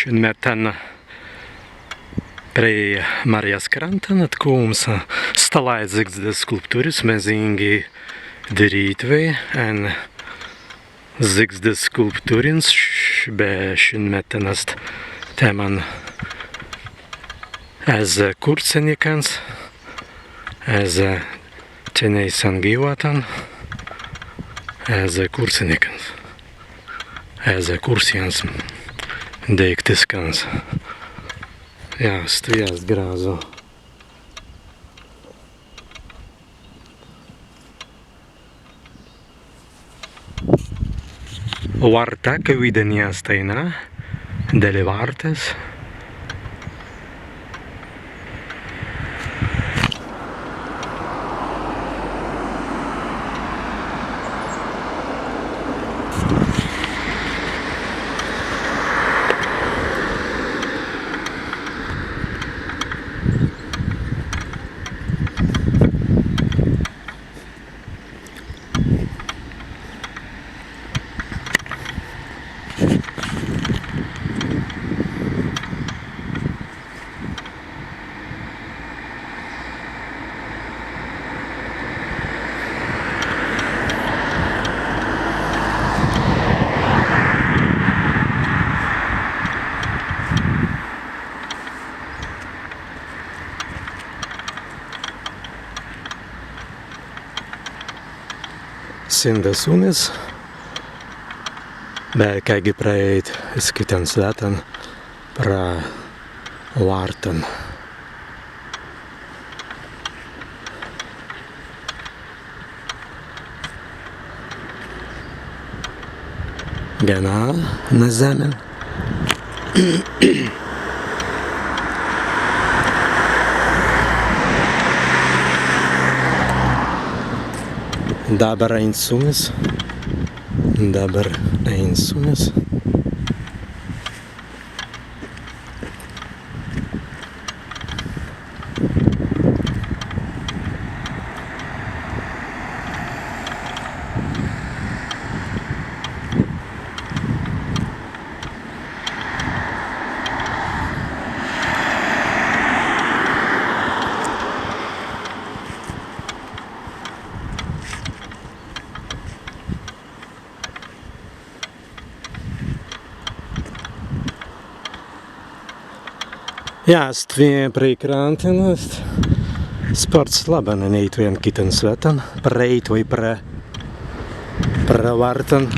Metan prie Marijas kranta, nad kūms stalaidziks des skulptūris mezingi darītvei, en ziks des skulptūrins, be šinmetanast teman ez kurcenikans, ez teneisan gyvatan, ez kurcenikans, ez kursjans deiktiskans. Jā, stvijās grāzo. Varta kavīdenijā steinā, dēļ vārtes. Sinda sunis, bet kaigi praeit skitan svetan pra vārtan. Gana na zemi. Dabar ein sunis. Jā, stvien prīkrāntinast. Sports laban, neit vien kitan svetan. Preit vai pra vārtan.